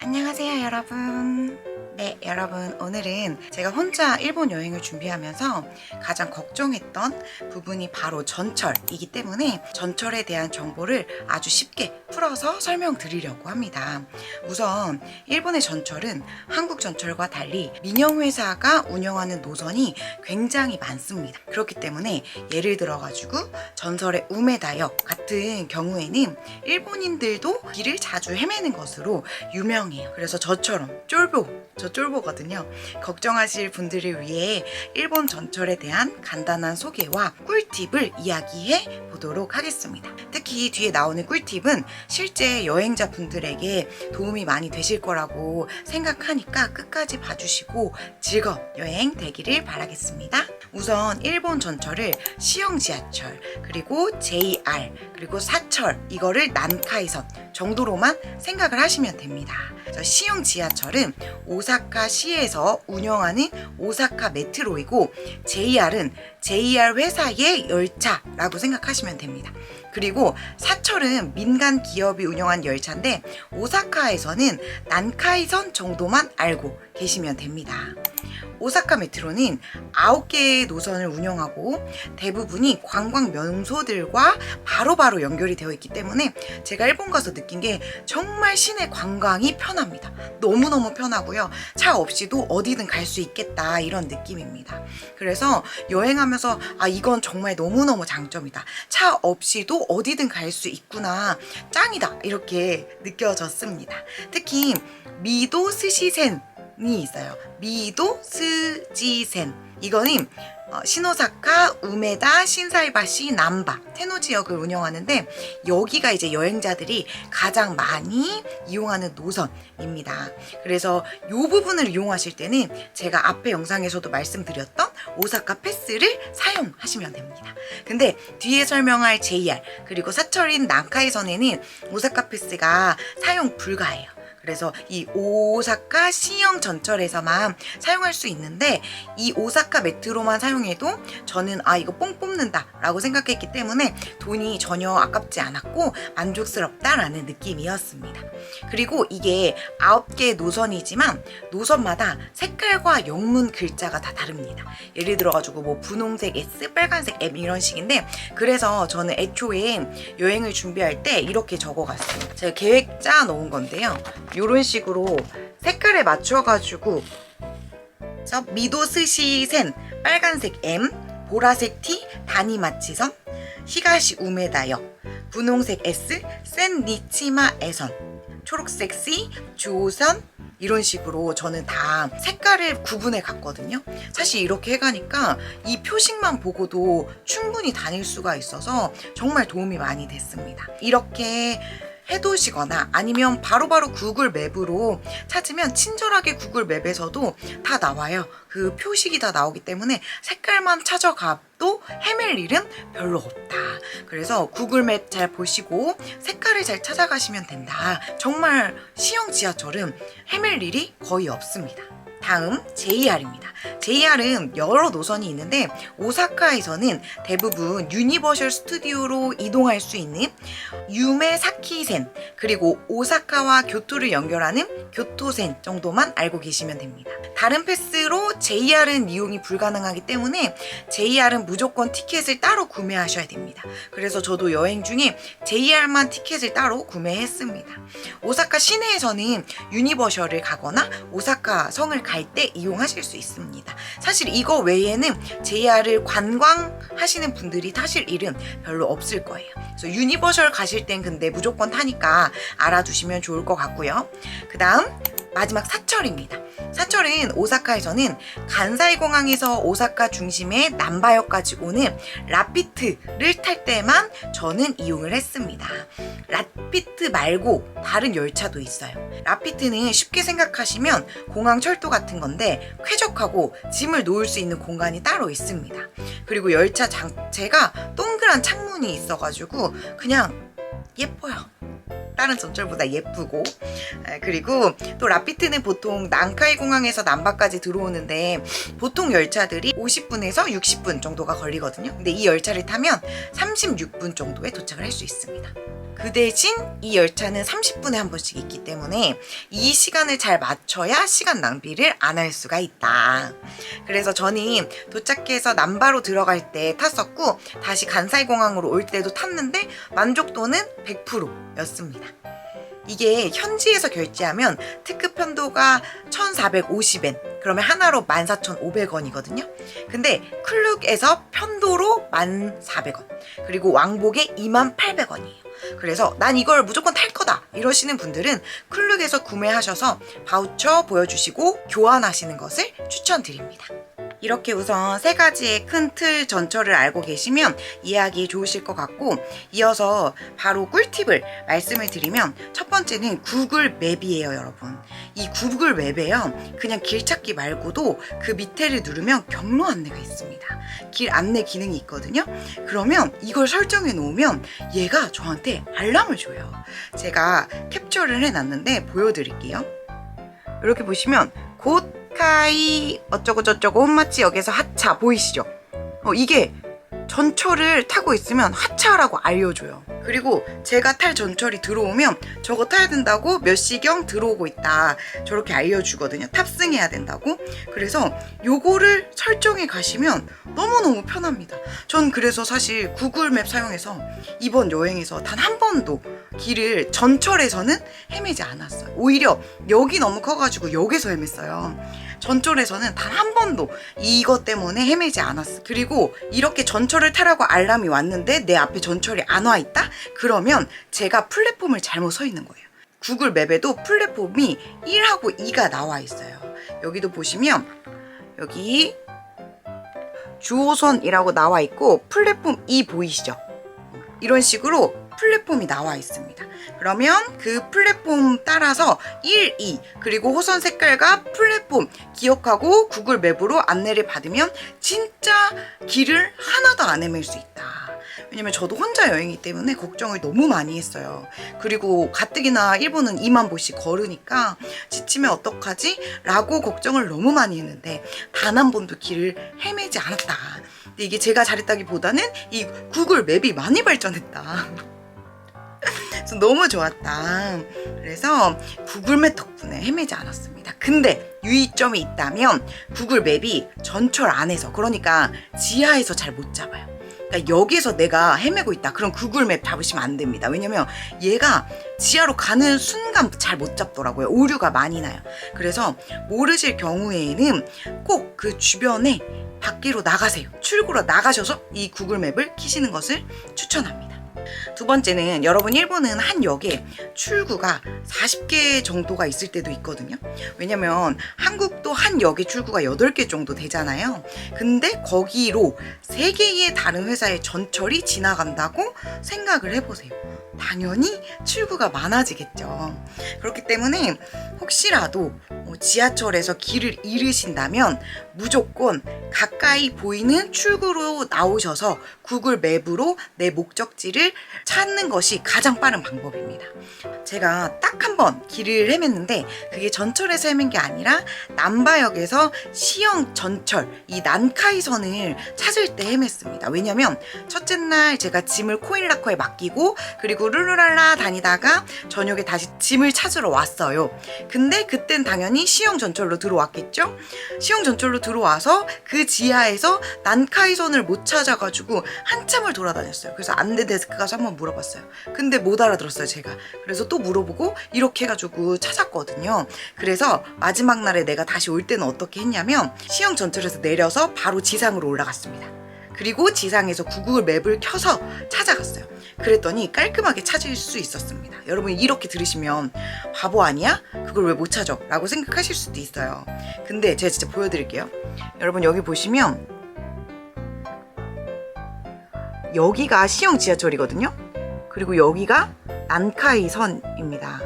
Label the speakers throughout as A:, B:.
A: 안녕하세요 여러분. 네, 여러분, 오늘은 제가 혼자 일본 여행을 준비하면서 가장 걱정했던 부분이 바로 전철이기 때문에 전철에 대한 정보를 아주 쉽게 풀어서 설명드리려고 합니다. 우선 일본의 전철은 한국 전철과 달리 민영회사가 운영하는 노선이 굉장히 많습니다. 그렇기 때문에 예를 들어가지고 전설의 우메다역 같은 경우에는 일본인들도 길을 자주 헤매는 것으로 유명해요. 그래서 저처럼 저 쫄보거든요. 걱정하실 분들을 위해 일본 전철에 대한 간단한 소개와 꿀팁을 이야기해 보도록 하겠습니다. 특히 뒤에 나오는 꿀팁은 실제 여행자분들에게 도움이 많이 되실 거라고 생각하니까 끝까지 봐주시고 즐거운 여행 되기를 바라겠습니다. 우선 일본 전철을 시형 지하철, 그리고 JR, 그리고 사철, 이거를 난카이선 정도로만 생각을 하시면 됩니다. 시형 지하철은 오사카 시에서 운영하는 오사카 메트로이고, JR은 JR 회사의 열차라고 생각하시면 됩니다. 그리고 사철은 민간 기업이 운영한 열차인데 오사카에서는 난카이선 정도만 알고 계시면 됩니다. 오사카 메트로는 9개의 노선을 운영하고 대부분이 관광 명소들과 바로바로 연결이 되어 있기 때문에 제가 일본 가서 느낀 게 정말 시내 관광이 편합니다. 너무너무 편하고요. 차 없이도 어디든 갈 수 있겠다, 이런 느낌입니다. 그래서 여행하면서 이건 정말 너무너무 장점이다. 차 없이도 어디든 갈 수 있구나. 짱이다. 이렇게 느껴졌습니다. 특히 미도 스시센 이 있어요. 미도 스지센. 이거는 시노사카, 우메다, 신사이바시, 남바, 테노 지역을 운영하는데 여기가 이제 여행자들이 가장 많이 이용하는 노선입니다. 그래서 이 부분을 이용하실 때는 제가 앞에 영상에서도 말씀드렸던 오사카 패스를 사용하시면 됩니다. 근데 뒤에 설명할 JR 그리고 사철인 난카이선에는 오사카 패스가 사용 불가해요. 그래서 이 오사카 시형 전철에서만 사용할 수 있는데 이 오사카 메트로만 사용해도 저는 이거 뽕 뽑는다 라고 생각했기 때문에 돈이 전혀 아깝지 않았고 만족스럽다라는 느낌이었습니다. 그리고 이게 9개 노선이지만 노선마다 색깔과 영문 글자가 다 다릅니다. 예를 들어가지고 뭐 분홍색 S, 빨간색 M 이런 식인데, 그래서 저는 애초에 여행을 준비할 때 이렇게 적어갔어요. 제가 계획 짜 놓은 건데요. 이런 식으로 색깔에 맞춰가지고 미도스시센 빨간색 M, 보라색 T 다니마치선, 히가시 우메다역, 분홍색 S 센니치마 에선, 초록색 C 조선, 이런 식으로 저는 다 색깔을 구분해 갔거든요. 사실 이렇게 해가니까 이 표식만 보고도 충분히 다닐 수가 있어서 정말 도움이 많이 됐습니다. 이렇게 해두시거나 아니면 바로바로 구글 맵으로 찾으면 친절하게 구글 맵에서도 다 나와요. 그 표식이 다 나오기 때문에 색깔만 찾아가도 헤맬 일은 별로 없다. 그래서 구글 맵 잘 보시고 색깔을 잘 찾아가시면 된다. 정말 시형 지하철은 헤맬 일이 거의 없습니다. 다음 JR입니다. JR은 여러 노선이 있는데 오사카에서는 대부분 유니버셜 스튜디오로 이동할 수 있는 유메사키센, 그리고 오사카와 교토를 연결하는 교토센 정도만 알고 계시면 됩니다. 다른 패스로 JR은 이용이 불가능하기 때문에 JR은 무조건 티켓을 따로 구매하셔야 됩니다. 그래서 저도 여행 중에 JR만 티켓을 따로 구매했습니다. 오사카 시내에서는 유니버셜을 가거나 오사카 성을 갈 때 이용하실 수 있습니다. 사실 이거 외에는 JR을 관광하시는 분들이 타실 일은 별로 없을 거예요. 그래서 유니버셜 가실 땐 근데 무조건 타니까 알아두시면 좋을 것 같고요. 그 다음 마지막 사철입니다. 사철은 오사카에서는 간사이 공항에서 오사카 중심의 남바역까지 오는 라피트를 탈 때만 저는 이용을 했습니다. 라피트 말고 다른 열차도 있어요. 라피트는 쉽게 생각하시면 공항 철도 같은 건데 쾌적하고 짐을 놓을 수 있는 공간이 따로 있습니다. 그리고 열차 자체가 동그란 창문이 있어가지고 그냥 예뻐요. 다른 전철보다 예쁘고, 그리고 또 라피트는 보통 난카이 공항에서 남바까지 들어오는데 보통 열차들이 50분에서 60분 정도가 걸리거든요. 근데 이 열차를 타면 36분 정도에 도착을 할 수 있습니다. 그 대신 이 열차는 30분에 한 번씩 있기 때문에 이 시간을 잘 맞춰야 시간 낭비를 안 할 수가 있다. 그래서 저는 도착해서 남바로 들어갈 때 탔었고 다시 간사이공항으로 올 때도 탔는데 만족도는 100%였습니다. 이게 현지에서 결제하면 특급 편도가 1,450엔, 그러면 하나로 14,500원이거든요. 근데 클룩에서 편도로 1,400원, 그리고 왕복에 28,000원이에요. 그래서 난 이걸 무조건 탈 거다 이러시는 분들은 클룩에서 구매하셔서 바우처 보여주시고 교환하시는 것을 추천드립니다. 이렇게 우선 세 가지의 큰 틀 전철을 알고 계시면 이해하기 좋으실 것 같고, 이어서 바로 꿀팁을 말씀을 드리면 첫 번째는 구글 맵이에요, 여러분. 이 구글 맵에요, 그냥 길 찾기 말고도 그 밑에를 누르면 경로 안내가 있습니다. 길 안내 기능이 있거든요. 그러면 이걸 설정해 놓으면 얘가 저한테 알람을 줘요. 제가 캡처를 해놨는데 보여드릴게요. 이렇게 보시면 곧 카이 어쩌고 저쩌고 혼마치역에서 하차 보이시죠? 이게 전철을 타고 있으면 하차라고 알려줘요. 그리고 제가 탈 전철이 들어오면 저거 타야 된다고 몇 시경 들어오고 있다 저렇게 알려주거든요. 탑승해야 된다고. 그래서 요거를 설정해 가시면 너무너무 편합니다. 전 그래서 사실 구글맵 사용해서 이번 여행에서 단 한 번도 길을 전철에서는 헤매지 않았어요. 오히려 역이 너무 커가지고 역에서 헤맸어요. 전철에서는 단 한 번도 이것 때문에 헤매지 않았어. 그리고 이렇게 전철을 타라고 알람이 왔는데 내 앞에 전철이 안 와 있다? 그러면 제가 플랫폼을 잘못 서 있는 거예요. 구글 맵에도 플랫폼이 1하고 2가 나와 있어요. 여기도 보시면 여기 주호선이라고 나와 있고 플랫폼 2 보이시죠? 이런 식으로 플랫폼이 나와 있습니다. 그러면 그 플랫폼 따라서 1, 2 그리고 호선 색깔과 플랫폼 기억하고 구글 맵으로 안내를 받으면 진짜 길을 하나도 안 헤맬 수 있다. 왜냐면 저도 혼자 여행이기 때문에 걱정을 너무 많이 했어요. 그리고 가뜩이나 일본은 2만 보씩 걸으니까 지치면 어떡하지? 라고 걱정을 너무 많이 했는데 단 한 번도 길을 헤매지 않았다. 근데 이게 제가 잘했다기보다는 이 구글 맵이 많이 발전했다. 그래서 너무 좋았다. 그래서 구글맵 덕분에 헤매지 않았습니다. 근데 유의점이 있다면 구글 맵이 전철 안에서, 그러니까 지하에서 잘 못 잡아요. 그러니까 여기서 내가 헤매고 있다. 그럼 구글맵 잡으시면 안 됩니다. 왜냐면 얘가 지하로 가는 순간 잘 못 잡더라고요. 오류가 많이 나요. 그래서 모르실 경우에는 꼭 그 주변에 밖으로 나가세요. 출구로 나가셔서 이 구글맵을 키시는 것을 추천합니다. 두 번째는 여러분 일본은 한 역에 출구가 40개 정도가 있을 때도 있거든요. 왜냐면 한국도 한 역에 출구가 8개 정도 되잖아요. 근데 거기로 3개의 다른 회사의 전철이 지나간다고 생각을 해보세요. 당연히 출구가 많아지겠죠. 그렇기 때문에 혹시라도 지하철에서 길을 잃으신다면 무조건 가까이 보이는 출구로 나오셔서 구글 맵으로 내 목적지를 찾는 것이 가장 빠른 방법입니다. 제가 딱 한 번 길을 헤맸는데 그게 전철에서 헤맨 게 아니라 남바역에서 시형 전철 이 난카이선을 찾을 때 헤맸습니다. 왜냐면 첫째 날 제가 짐을 코인라커에 맡기고 그리고 룰루랄라 다니다가 저녁에 다시 짐을 찾으러 왔어요. 근데 그땐 당연히 시형 전철로 들어왔겠죠? 시형 전철로 들어와서 그 지하에서 난카이선을 못 찾아가지고 한참을 돌아다녔어요. 그래서 안내 데스크 가서 한번 물어봤어요. 근데 못 알아들었어요, 제가. 그래서 또 물어보고 이렇게 해가지고 찾았거든요. 그래서 마지막 날에 내가 다시 올 때는 어떻게 했냐면 시형 전철에서 내려서 바로 지상으로 올라갔습니다. 그리고 지상에서 구글 맵을 켜서 찾아갔어요. 그랬더니 깔끔하게 찾을 수 있었습니다. 여러분 이렇게 들으시면 바보 아니야? 그걸 왜 못 찾아? 라고 생각하실 수도 있어요. 근데 제가 진짜 보여드릴게요. 여러분 여기 보시면 여기가 시형 지하철이거든요. 그리고 여기가 난카이선입니다.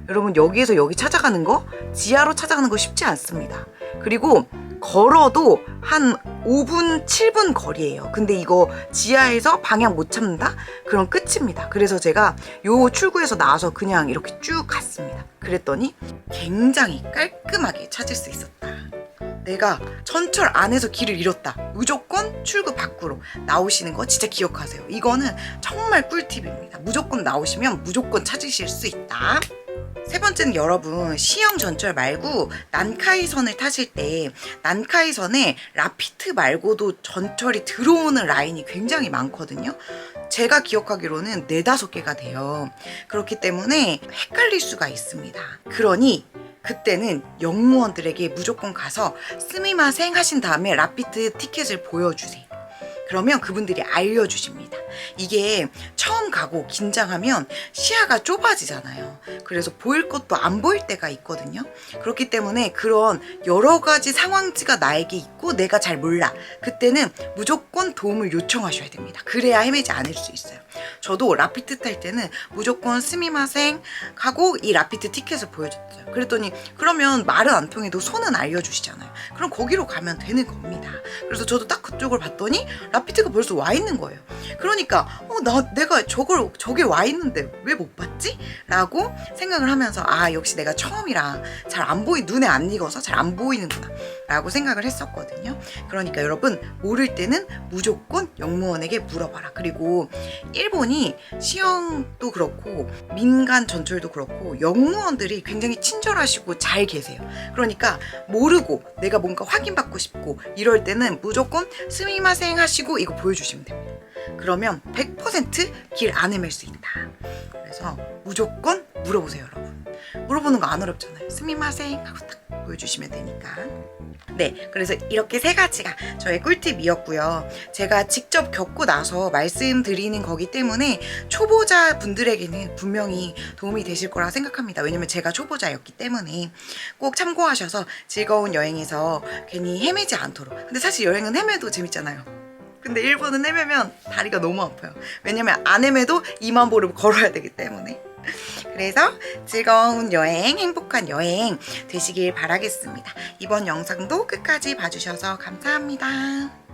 A: 여러분 여기에서 여기 찾아가는 거 지하로 찾아가는 거 쉽지 않습니다. 그리고 걸어도 한 5분 7분 거리예요. 근데 이거 지하에서 방향 못 찾는다? 그럼 끝입니다. 그래서 제가 요 출구에서 나와서 그냥 이렇게 쭉 갔습니다. 그랬더니 굉장히 깔끔하게 찾을 수 있었다. 내가 전철 안에서 길을 잃었다. 무조건 출구 밖으로 나오시는 거 진짜 기억하세요. 이거는 정말 꿀팁입니다. 무조건 나오시면 무조건 찾으실 수 있다. 세 번째는 여러분, 시형 전철 말고 난카이선을 타실 때 난카이선에 라피트 말고도 전철이 들어오는 라인이 굉장히 많거든요. 제가 기억하기로는 4-5개가 돼요. 그렇기 때문에 헷갈릴 수가 있습니다. 그러니 그때는 역무원들에게 무조건 가서 스미마생 하신 다음에 라피트 티켓을 보여주세요. 그러면 그분들이 알려주십니다. 이게 처음 가고 긴장하면 시야가 좁아지잖아요. 그래서 보일 것도 안 보일 때가 있거든요. 그렇기 때문에 그런 여러 가지 상황지가 나에게 있고 내가 잘 몰라. 그때는 무조건 도움을 요청하셔야 됩니다. 그래야 헤매지 않을 수 있어요. 저도 라피트 탈 때는 무조건 스미마생 하고 이 라피트 티켓을 보여줬어요. 그랬더니 그러면 말은 안 통해도 손은 알려주시잖아요. 그럼 거기로 가면 되는 겁니다. 그래서 저도 딱 그쪽을 봤더니 라피트가 벌써 와 있는 거예요. 그러니까 내가 저게 와 있는데 왜 못 봤지? 라고 생각을 하면서 역시 내가 처음이라 잘 안 눈에 안 익어서 잘 안 보이는구나 라고 생각을 했었거든요. 그러니까 여러분, 모를 때는 무조건 역무원에게 물어봐라. 그리고 일본이 시형도 그렇고 민간 전철도 그렇고 역무원들이 굉장히 친절하시고 잘 계세요. 그러니까 모르고 내가 뭔가 확인받고 싶고 이럴 때는 무조건 스미마생 하시고 이거 보여주시면 됩니다. 그러면 100% 길 안 헤맬 수 있다. 그래서 무조건 물어보세요, 여러분. 물어보는 거 안 어렵잖아요. 스미마생 하고 딱 보여주시면 되니까. 네, 그래서 이렇게 3가지가 저의 꿀팁이었고요. 제가 직접 겪고 나서 말씀드리는 거기 때문에 초보자 분들에게는 분명히 도움이 되실 거라 생각합니다. 왜냐면 제가 초보자였기 때문에 꼭 참고하셔서 즐거운 여행에서 괜히 헤매지 않도록. 근데 사실 여행은 헤매도 재밌잖아요. 근데 일본은 헤매면 다리가 너무 아파요. 왜냐면 안 헤매도 2만 보를 걸어야 되기 때문에. 그래서 즐거운 여행, 행복한 여행 되시길 바라겠습니다. 이번 영상도 끝까지 봐주셔서 감사합니다.